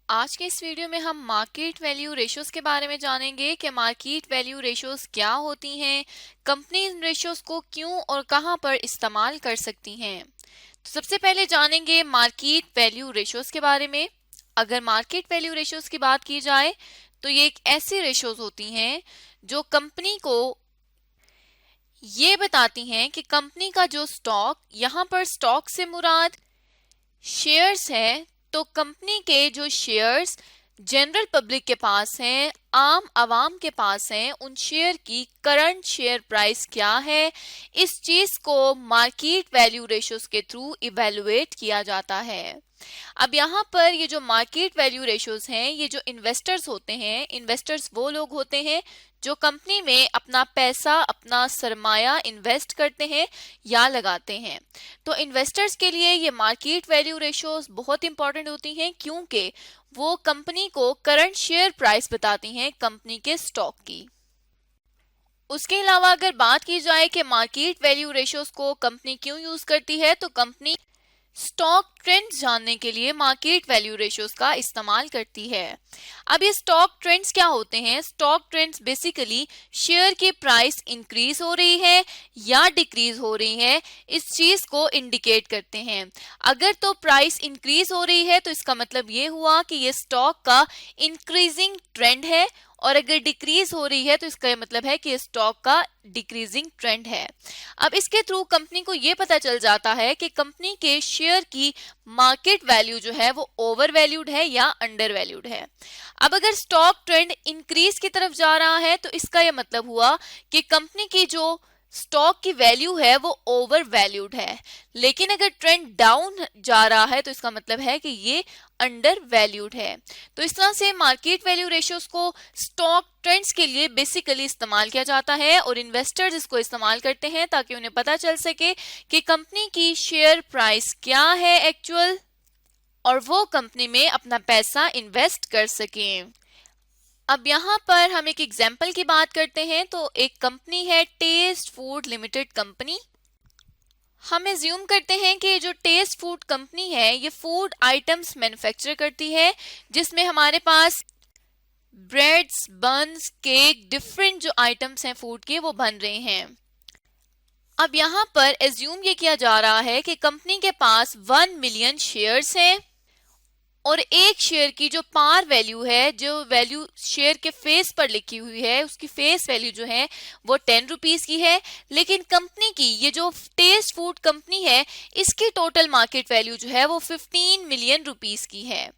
आज के इस वीडियो में हम मार्केट वैल्यू रेशियोज के बारे में जानेंगे कि मार्केट वैल्यू रेशियोज क्या होती हैं, कंपनी इन रेशियोज को क्यों और कहां पर इस्तेमाल कर सकती हैं। तो सबसे पहले जानेंगे मार्केट वैल्यू रेशियोज के बारे में। अगर मार्केट वैल्यू रेशियोज की बात की जाए तो ये एक ऐसी रेशियोज होती हैं जो कंपनी को ये बताती हैं कि कंपनी का जो स्टॉक, यहाँ पर स्टॉक से मुराद शेयर्स है, तो कंपनी के जो शेयर्स जनरल पब्लिक के पास हैं, आम आवाम के पास हैं, उन शेयर की करंट शेयर प्राइस क्या है, इस चीज को मार्केट वैल्यू रेशियोज के थ्रू इवेलुएट किया जाता है। अब यहाँ पर ये जो मार्केट वैल्यू रेशियोज हैं, ये जो इन्वेस्टर्स होते हैं, इन्वेस्टर्स वो लोग होते हैं जो कंपनी में अपना पैसा, अपना सरमाया इन्वेस्ट करते हैं या लगाते हैं। तो इन्वेस्टर्स के लिए ये मार्केट वैल्यू रेशियोज बहुत इंपॉर्टेंट होती हैं क्योंकि वो कंपनी को करंट शेयर प्राइस बताती हैं कंपनी के स्टॉक की। उसके अलावा अगर बात की जाए कि मार्केट वैल्यू रेशियोज को कंपनी क्यों यूज करती है, तो कंपनी स्टॉक ट्रेंड्स जानने के लिए मार्केट वैल्यू रेशियोज का इस्तेमाल करती है। अब ये स्टॉक ट्रेंड्स क्या होते हैं? स्टॉक ट्रेंड्स बेसिकली शेयर की प्राइस इंक्रीज हो रही है या डिक्रीज हो रही है, इस चीज को इंडिकेट करते हैं। अगर तो प्राइस इंक्रीज हो रही है तो इसका मतलब ये हुआ कि ये स्टॉक का इंक्रीजिंग ट्रेंड है, और अगर डिक्रीज हो रही है तो इसका मतलब है कि स्टॉक का डिक्रीजिंग ट्रेंड है। अब इसके थ्रू कंपनी को यह पता चल जाता है कि कंपनी के शेयर की मार्केट वैल्यू जो है वो ओवर वैल्यूड है या अंडर वैल्यूड है। अब अगर स्टॉक ट्रेंड इंक्रीज की तरफ जा रहा है तो इसका यह मतलब हुआ कि कंपनी की जो स्टॉक की वैल्यू है वो ओवर वैल्यूड है, लेकिन अगर ट्रेंड डाउन जा रहा है तो इसका मतलब है कि ये अंडर वैल्यूड है। तो इस तरह से मार्केट वैल्यू रेशियोज को स्टॉक ट्रेंड्स के लिए बेसिकली इस्तेमाल किया जाता है और इन्वेस्टर्स इसको इस्तेमाल करते हैं ताकि उन्हें पता चल सके कि कंपनी की शेयर प्राइस क्या है एक्चुअल, और वो कंपनी में अपना पैसा इन्वेस्ट कर सकें। अब यहाँ पर हम एक एग्जाम्पल की बात करते हैं। तो एक कंपनी है टेस्ट फूड लिमिटेड कंपनी। हम एज्यूम करते हैं कि जो टेस्ट फूड कंपनी है ये फूड आइटम्स मैन्युफैक्चर करती है, जिसमें हमारे पास ब्रेड्स, बन्स, केक, डिफरेंट जो आइटम्स हैं फूड के वो बन रहे हैं। अब यहाँ पर एज्यूम ये किया जा रहा है कि कंपनी के पास 1 मिलियन शेयर्स हैं और एक शेयर की जो पार वैल्यू है, जो वैल्यू शेयर के फेस पर लिखी हुई है, उसकी फेस वैल्यू जो है वो 10 रुपीज की है। लेकिन कंपनी की ये जो टेस्ट फूड कंपनी है इसकी टोटल मार्केट वैल्यू जो है वो 15 मिलियन रुपीज की है।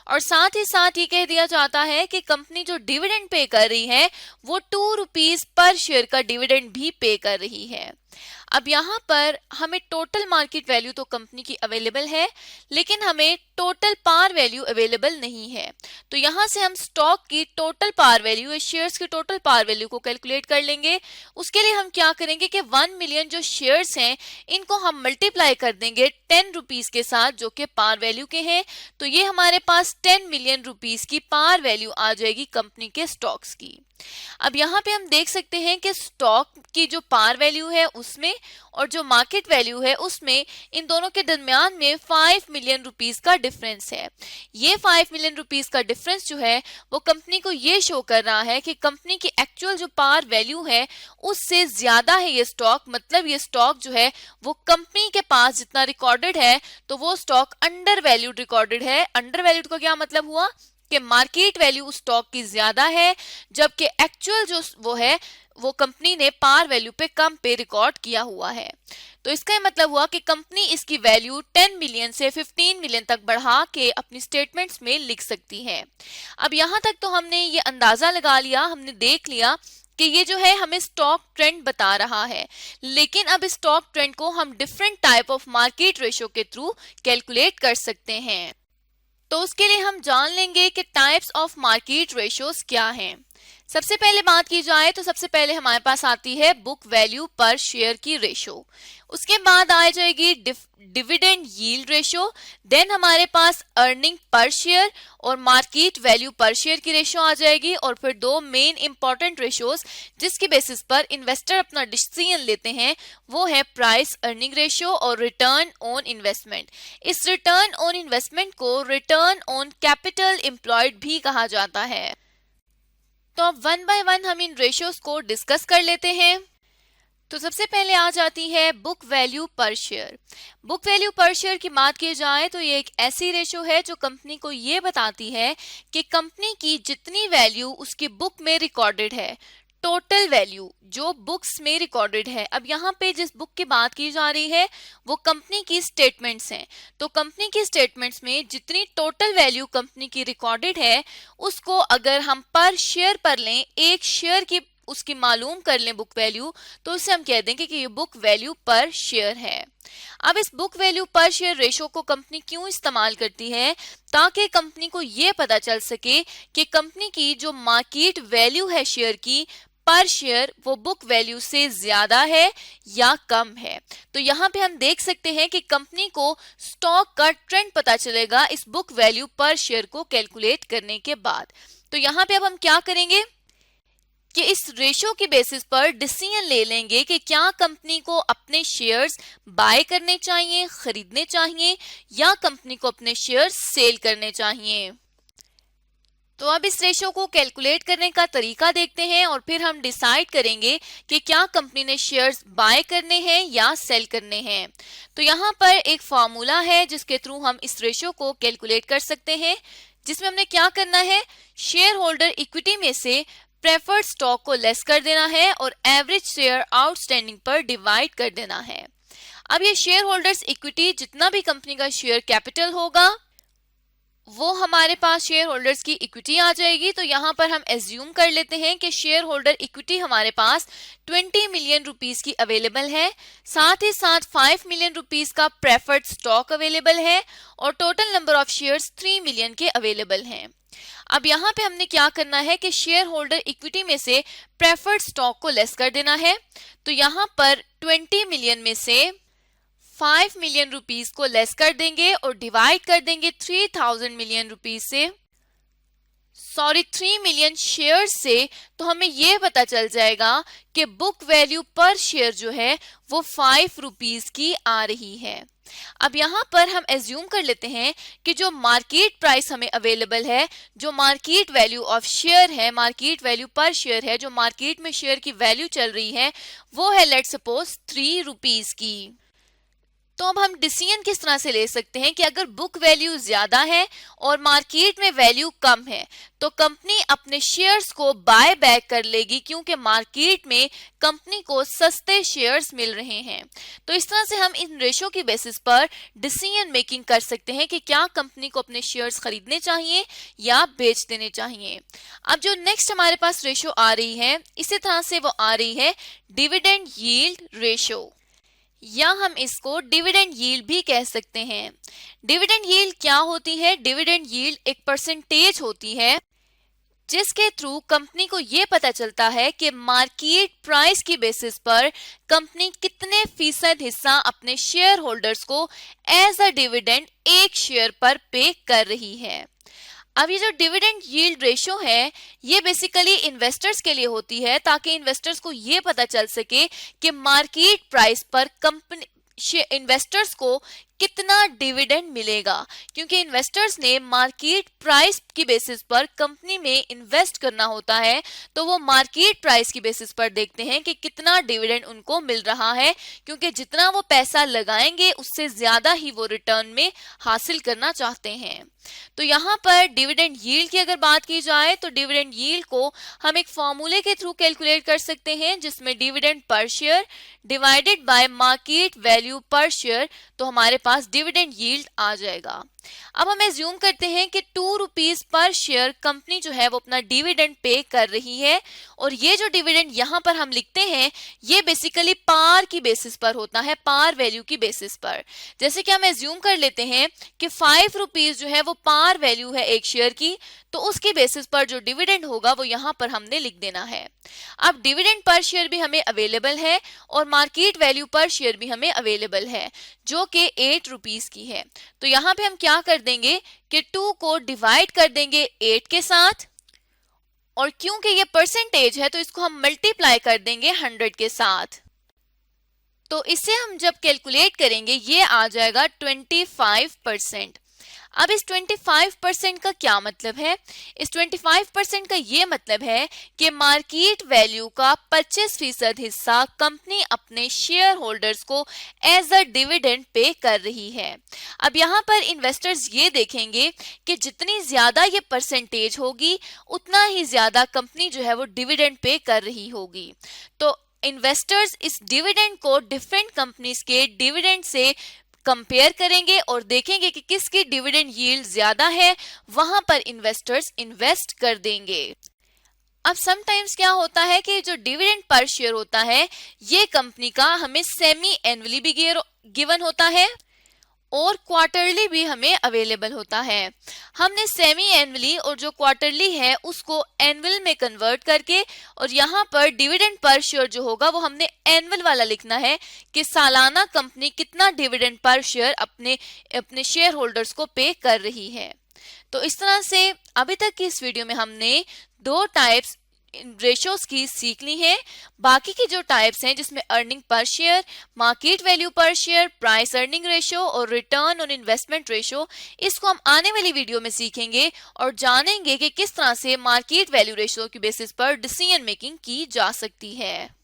और साथ ही साथ ये कह दिया जाता है कि कंपनी जो डिविडेंड पे कर रही है वो 2 रुपीज पर शेयर का डिविडेंड भी पे कर रही है। अब यहाँ पर हमें टोटल मार्केट वैल्यू तो कंपनी की अवेलेबल है, लेकिन हमें टोटल पार वैल्यू अवेलेबल नहीं है। तो यहाँ से हम स्टॉक की टोटल पार वैल्यू, शेयर्स की टोटल पार वैल्यू को कैलकुलेट कर लेंगे। उसके लिए हम क्या करेंगे कि 1 मिलियन जो शेयर्स हैं इनको हम मल्टीप्लाई कर देंगे 10 रुपीज के साथ, जो कि पार वैल्यू के हैं। तो ये हमारे पास 10 मिलियन रुपीज की पार वैल्यू आ जाएगी कंपनी के स्टॉक्स की। अब यहाँ पे हम देख सकते हैं कि स्टॉक की जो पार वैल्यू है उसमें और जो मार्केट वैल्यू है उसमें, इन दोनों के दरमियान में 5 मिलियन रुपीस का डिफरेंस है। ये 5 मिलियन रुपीस का डिफरेंस जो है वो कंपनी को ये शो कर रहा है कि कंपनी की एक्चुअल जो पार वैल्यू है उससे ज्यादा है ये स्टॉक। मतलब ये स्टॉक जो है वो कंपनी के पास जितना रिकॉर्डेड है तो वो स्टॉक अंडर वैल्यूड रिकॉर्डेड है। अंडर वैल्यूड का क्या मतलब हुआ कि मार्केट वैल्यू उस स्टॉक की ज्यादा है, जबकि एक्चुअल जो वो है वो कंपनी ने पार वैल्यू पे कम पे रिकॉर्ड किया हुआ है। तो इसका मतलब हुआ कि कंपनी इसकी वैल्यू 10 मिलियन से 15 मिलियन तक बढ़ा के अपनी स्टेटमेंट्स में लिख सकती है। अब यहाँ तक तो हमने ये अंदाजा लगा लिया, हमने देख लिया कि ये जो है हमें स्टॉक ट्रेंड बता रहा है, लेकिन अब स्टॉक ट्रेंड को हम different type of market ratio के थ्रू कैलकुलेट कर सकते हैं। तो उसके लिए हम जान लेंगे कि टाइप्स ऑफ मार्केट रेशियोज क्या हैं। सबसे पहले बात की जाए तो सबसे पहले हमारे पास आती है बुक वैल्यू पर शेयर की रेशो, उसके बाद आ जाएगी डिविडेंड यील्ड रेशो, देन हमारे पास अर्निंग पर शेयर और मार्केट वैल्यू पर शेयर की रेशो आ जाएगी, और फिर दो मेन इंपॉर्टेंट रेशोज जिसकी बेसिस पर इन्वेस्टर अपना डिसीजन लेते हैं वो है प्राइस अर्निंग रेशो और रिटर्न ऑन इन्वेस्टमेंट। इस रिटर्न ऑन इन्वेस्टमेंट को रिटर्न ऑन कैपिटल एम्प्लॉयड भी कहा जाता है। तो अब वन बाय वन हम इन रेशियोज को डिस्कस कर लेते हैं। तो सबसे पहले आ जाती है बुक वैल्यू पर शेयर। बुक वैल्यू पर शेयर की बात की जाए तो ये एक ऐसी रेशो है जो कंपनी को ये बताती है कि कंपनी की जितनी वैल्यू उसकी बुक में रिकॉर्डेड है, टोटल वैल्यू जो बुक्स में रिकॉर्डेड है। अब यहाँ पे जिस बुक की बात की जा रही है वो कंपनी की स्टेटमेंट्स हैं, तो कंपनी की स्टेटमेंट्स में जितनी टोटल वैल्यू कंपनी की रिकॉर्डेड है उसको अगर हम पर शेयर पर लें, एक शेयर की उसकी मालूम कर लें बुक वैल्यू, तो उससे हम कह देंगे कि ये बुक वैल्यू पर शेयर है। अब इस बुक वैल्यू पर शेयर रेशो को कंपनी क्यों इस्तेमाल करती है, ताकि कंपनी को ये पता चल सके कि कंपनी की जो मार्केट वैल्यू है शेयर की पर शेयर वो बुक वैल्यू से ज्यादा है या कम है। तो यहाँ पे हम देख सकते हैं कि कंपनी को स्टॉक का ट्रेंड पता चलेगा इस बुक वैल्यू पर शेयर को कैलकुलेट करने के बाद। तो यहाँ पे अब हम क्या करेंगे कि इस रेशो की बेसिस पर डिसीजन ले लेंगे कि क्या कंपनी को अपने शेयर्स बाय करने चाहिए, खरीदने चाहिए, या कंपनी को अपने शेयर्स सेल करने चाहिए। तो अब इस रेशो को कैलकुलेट करने का तरीका देखते हैं और फिर हम डिसाइड करेंगे कि क्या कंपनी ने शेयर्स बाय करने हैं या सेल करने हैं। तो यहाँ पर एक फॉर्मूला है जिसके थ्रू हम इस रेशो को कैलकुलेट कर सकते हैं, जिसमें हमने क्या करना है, शेयर होल्डर इक्विटी में से प्रेफर्ड स्टॉक को लेस कर देना है और एवरेज शेयर आउटस्टैंडिंग पर डिवाइड कर देना है। अब ये शेयर होल्डर्स इक्विटी जितना भी कंपनी का शेयर कैपिटल होगा वो हमारे पास शेयर होल्डर्स की इक्विटी आ जाएगी। तो यहाँ पर हम एज्यूम कर लेते हैं कि शेयर होल्डर इक्विटी हमारे पास 20 मिलियन रुपीस की अवेलेबल है, साथ ही साथ 5 मिलियन रुपीस का प्रेफर्ड स्टॉक अवेलेबल है और total number of shares 3 million के अवेलेबल हैं। अब यहाँ पे हमने क्या करना है कि शेयर होल्डर इक्विटी में से प्रेफर्ड स्टॉक को लेस कर देना है। तो यहाँ पर 20 मिलियन में से 5 मिलियन रुपीस को लेस कर देंगे और डिवाइड कर देंगे 3000 मिलियन रुपीस से, 3 मिलियन शेयर से। तो हमें यह पता चल जाएगा कि बुक वैल्यू पर शेयर जो है वो 5 रुपीस की आ रही है। अब यहाँ पर हम एज्यूम कर लेते हैं कि जो मार्केट प्राइस हमें अवेलेबल है, जो मार्केट वैल्यू ऑफ शेयर है, मार्केट वैल्यू पर शेयर है, जो मार्केट में शेयर की वैल्यू चल रही है वो है लेट्स सपोज 3 रुपीस की। तो अब हम डिसीजन किस तरह से ले सकते हैं कि अगर बुक वैल्यू ज्यादा है और मार्केट में वैल्यू कम है तो कंपनी अपने शेयर्स को बाय बैक कर लेगी, क्योंकि मार्केट में कंपनी को सस्ते शेयर्स मिल रहे हैं। तो इस तरह से हम इन रेशो की बेसिस पर डिसीजन मेकिंग कर सकते हैं कि क्या कंपनी को अपने शेयर्स खरीदने चाहिए या बेच देने चाहिए। अब जो नेक्स्ट हमारे पास रेशो आ रही है इसी तरह से वो आ रही है डिविडेंड यील्ड रेशो, या हम इसको डिविडेंड यील्ड भी कह सकते हैं। डिविडेंड यील्ड क्या होती है? डिविडेंड यील्ड एक परसेंटेज होती है जिसके थ्रू कंपनी को यह पता चलता है कि मार्केट प्राइस की बेसिस पर कंपनी कितने फीसद हिस्सा अपने शेयर होल्डर्स को एज अ डिविडेंड एक शेयर पर पे कर रही है। अब ये जो डिविडेंड यील्ड रेशो है ये बेसिकली इन्वेस्टर्स के लिए होती है, ताकि इन्वेस्टर्स को ये पता चल सके कि मार्केट प्राइस पर कंपनी इन्वेस्टर्स को कितना डिविडेंड मिलेगा, क्योंकि इन्वेस्टर्स ने मार्केट प्राइस की बेसिस पर कंपनी में इन्वेस्ट करना होता है। तो वो मार्केट प्राइस की बेसिस पर देखते हैं कि कितना डिविडेंड उनको मिल रहा है, क्योंकि जितना वो पैसा लगाएंगे उससे ज्यादा ही वो रिटर्न में हासिल करना चाहते हैं। तो यहाँ पर डिविडेंड यील्ड की अगर बात की जाए तो डिविडेंड यील्ड को हम एक फॉर्मूले के थ्रू कैलकुलेट कर सकते हैं, जिसमें dividend per share divided by market value पर शेयर, तो हमारे पास डिविडेंड यील्ड आ जाएगा। अब हम एज्यूम करते हैं कि 2 रुपीस पर शेयर कंपनी जो है वो अपना डिविडेंड पे कर रही है, और ये जो डिविडेंड यहाँ पर हम लिखते हैं ये बेसिकली पार की बेसिस पर होता है, पार वैल्यू की बेसिस पर। जैसे कि हम एज्यूम कर लेते हैं कि 5 रुपीस जो है वो पार वैल्यू है एक शेयर की, तो उसके बेसिस पर जो डिविडेंड होगा वो यहाँ पर हमने लिख देना है। अब डिविडेंड पर शेयर भी हमें अवेलेबल है और मार्केट वैल्यू पर शेयर भी हमें अवेलेबल है, जो कि 8 रुपीस की है। तो यहाँ पे हम क्या कर देंगे कि 2 को डिवाइड कर देंगे 8 के साथ, और क्योंकि ये परसेंटेज है तो इसको हम मल्टीप्लाई कर देंगे 100 के साथ। तो इसे हम जब कैलकुलेट करेंगे ये आ जाएगा 25%। अब इस 25% का क्या मतलब है? इस 25% का ये मतलब है कि मार्केट वैल्यू का 25% हिस्सा कंपनी अपने शेयर होल्डर्स को एज अ डिविडेंड पे कर रही है। अब यहाँ पर इन्वेस्टर्स ये देखेंगे कि जितनी ज्यादा ये परसेंटेज होगी उतना ही ज्यादा कंपनी जो है वो डिविडेंड पे कर रही होगी। तो इन्वेस्टर्स इस डिविडेंड को डिफरेंट कंपनीज के डिविडेंड से कंपेयर करेंगे और देखेंगे कि किसकी डिविडेंड यील्ड ज्यादा है, वहां पर इन्वेस्टर्स इन्वेस्ट कर देंगे। अब समटाइम्स क्या होता है कि जो डिविडेंड पर शेयर होता है ये कंपनी का हमें सेमी एनुअली भी गिवन होता है और क्वार्टरली भी हमें अवेलेबल होता है। हमने सेमी एनुअली और जो क्वार्टरली है उसको एनुअल में कन्वर्ट करके और यहाँ पर डिविडेंड पर शेयर जो होगा वो हमने एनुअल वाला लिखना है कि सालाना कंपनी कितना डिविडेंड पर शेयर अपने शेयर होल्डर्स को पे कर रही है। तो इस तरह से अभी तक की इस वीडियो में हमने 2 टाइप्स रेशोज की सीख ली है। बाकी की जो टाइप्स हैं जिसमें earning per share, market value पर शेयर, प्राइस अर्निंग रेशो और रिटर्न ऑन इन्वेस्टमेंट रेशो, इसको हम आने वाली वीडियो में सीखेंगे और जानेंगे कि किस तरह से मार्केट वैल्यू रेशो की बेसिस पर डिसीजन मेकिंग की जा सकती है।